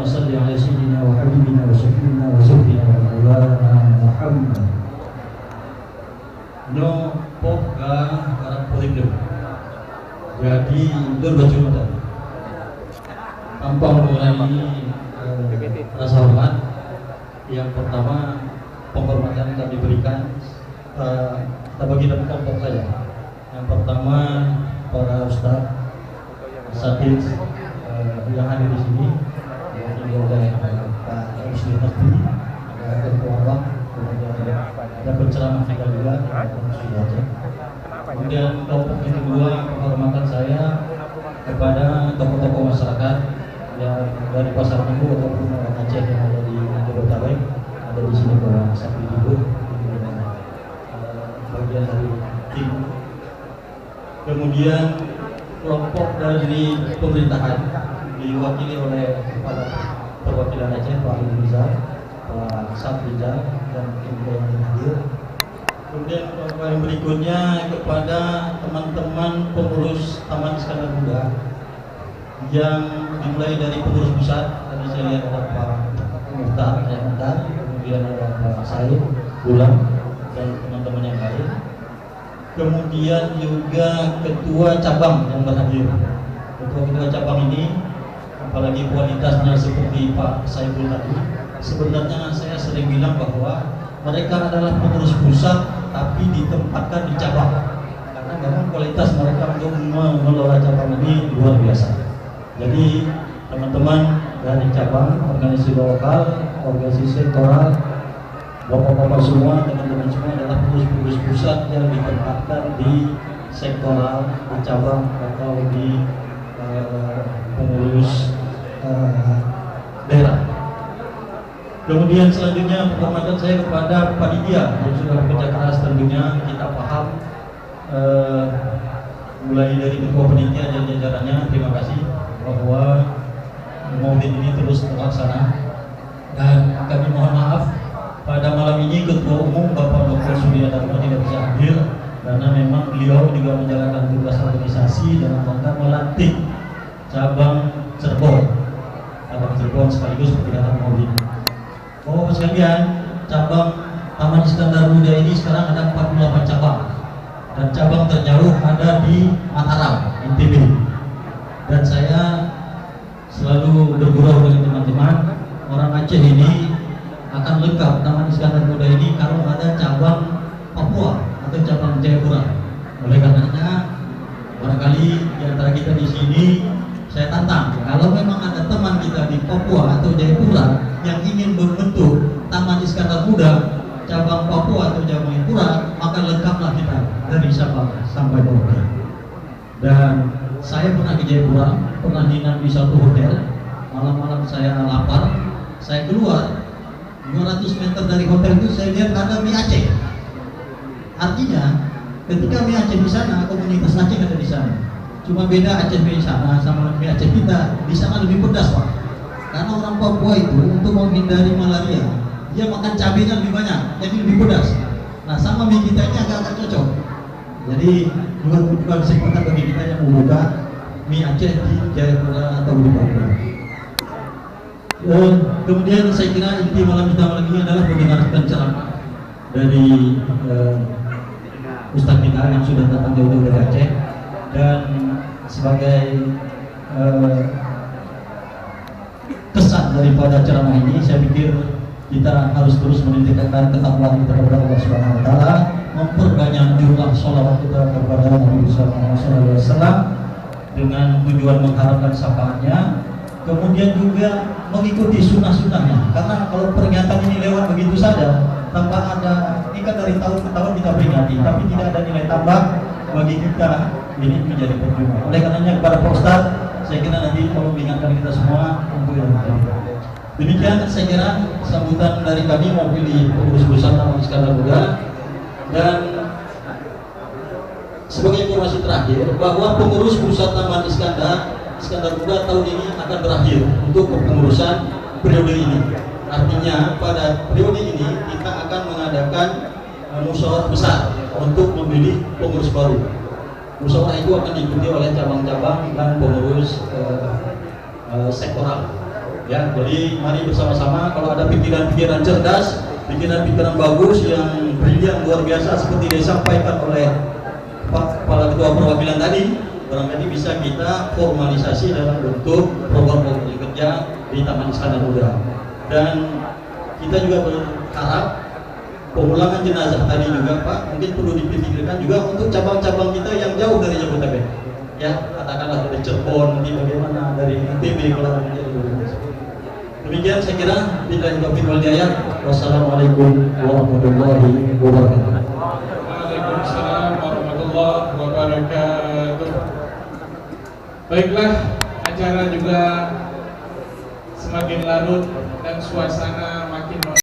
Allahumma salli ala sayyidina wa habibina wa syafiina wa zuhdina wa maulana Muhammad. No pokka karang polindo. Jadi itu baju muda. Tanpa mengurangi rasa hormat, yang pertama penghormatan kami berikan kita bagi dalam kelompok saja. Yang pertama para ustaz, asatidz yang hadir di sini, yang oleh Pak Muslim Nasbi, ada ketua, kemudian ada penceramah kita juga, kemudian kelompok yang kedua penghormatan saya kepada tokoh-tokoh masyarakat yang dari Pasar Minggu ataupun orang Aceh yang ada di Jabodetabek, ada di sini Pak Sapi Ibu, bagian dari tim. Kemudian kelompok dari pemerintahan diwakili oleh kepala perwakilan Aceh Pak Rizal, Pak Sabrizal dan tim yang hadir. Kemudian kelompok yang berikutnya kepada teman-teman pengurus Taman Iskandar Muda yang dimulai dari pengurus pusat. Tadi saya lihat ada Pak Muhtar, kemudian ada Pak Said, Bulan dan teman-teman yang lain. Kemudian juga ketua cabang yang berhadir. Ketua cabang ini, apalagi kualitasnya seperti Pak Saiful tadi, sebenarnya saya sering bilang bahwa mereka adalah pengurus pusat tapi ditempatkan di cabang, karena memang kualitas mereka untuk mengelola cabang ini luar biasa. Jadi teman-teman dari cabang, organisasi lokal, organisasi sektoral, bapak-bapak semua, teman-teman semua adalah pengurus pusat yang ditempatkan di sektoral, di cabang atau di pengurus daerah. Kemudian selanjutnya penghormatan saya kepada panitia yang sudah bekerja keras. Tentunya kita paham mulai dari ketua panitia dan jajarannya, terima kasih bahwa maulid ini terus terlaksana. Dan kami mohon maaf pada malam ini Ketua Umum Bapak Dr. Surya Dharma tidak bisa hadir karena memang beliau juga menjalankan tugas organisasi dalam rangka melatih cabang Cirebon sekaligus peringatan maulid. Bapak sekalian, cabang Taman Iskandar Muda ini sekarang ada 48 cabang dan cabang terjauh ada di Mataram, NTB. Dan saya selalu bergurau dengan teman-teman orang Aceh ini akan lengkap Taman Iskandar Muda ini kalau ada cabang Papua atau cabang Jayapura. Oleh karenanya barangkali di antara kita di sini saya tantang, kalau memang ada teman kita di Papua atau Jayapura yang ingin membentuk Taman Iskandar Muda cabang Papua atau cabang Jayapura, maka lengkaplah kita dari Sabang sampai Merauke. Dan saya pernah ke Jayapura, pernah nginap di satu hotel. Malam-malam saya lapar, saya keluar 200 meter dari hotel itu saya lihat ada mie Aceh. Artinya ketika mie Aceh di sana, komunitas Aceh ada di sana. Cuma beda Aceh di sana sama mie Aceh kita, di sana lebih pedas Pak. Karena orang Papua itu untuk menghindari malaria, dia makan cabenya lebih banyak, jadi lebih pedas. Nah sama mie kita ini agak cocok. Jadi bukan kesempatan bagi kita yang membuka mie Aceh di Jayapura atau di Papua. Kemudian saya kira inti malam kita malam ini adalah mendengarkan ceramah dari Ustaz kita yang sudah datang jauh-jauh dari Aceh. Dan sebagai kesan daripada ceramah ini, saya pikir kita harus terus meningkatkan ketakwaan kita kepada Allah Subhanahu Wa Taala, memperbanyak jumlah sholawat kita kepada Nabi Sallallahu Alaihi Wasallam dengan tujuan mengharapkan syafaatnya. Kemudian juga mengikuti sunnah-sunnahnya, karena kalau peringatan ini lewat begitu saja tanpa ada, ini kan dari tahun ke tahun kita peringati, tapi tidak ada nilai tambah bagi kita, ini menjadi percuma. Oleh karenanya kepada Pak Ustadz, saya kira nanti tolong ingatkan kita semua untuk yang demikian. Saya kira sambutan dari kami mewakili pengurus pusat Taman Iskandar Muda. Dan sebagai informasi terakhir bahwa pengurus pusat Taman Iskandar Muda tahun ini akan berakhir untuk kepengurusan periode ini. Artinya pada periode ini kita akan mengadakan musyawarah besar untuk memilih pengurus baru. Musyawarah itu akan diikuti oleh cabang-cabang dan pengurus sektoral. Ya, jadi mari bersama-sama, kalau ada pikiran-pikiran cerdas, pikiran-pikiran bagus yang brilian luar biasa seperti disampaikan oleh Pak Kepala Ketua Perwakilan tadi, barangkali bisa kita formalisasi dalam bentuk program kerja di Taman Iskandar Muda. Dan kita juga berharap pemulangan jenazah tadi juga Pak mungkin perlu dipikirkan juga untuk cabang-cabang kita yang jauh dari Jabodetabek. Ya, katakanlah dari Cirebon, nanti bagaimana dari NTB kalau menjadi demikian saya kira. Billahi taufiq wal hidayah. Wassalamualaikum warahmatullahi wabarakatuh. Waalaikumsalam warahmatullahi wabarakatuh. Baiklah, acara juga semakin larut dan suasana makin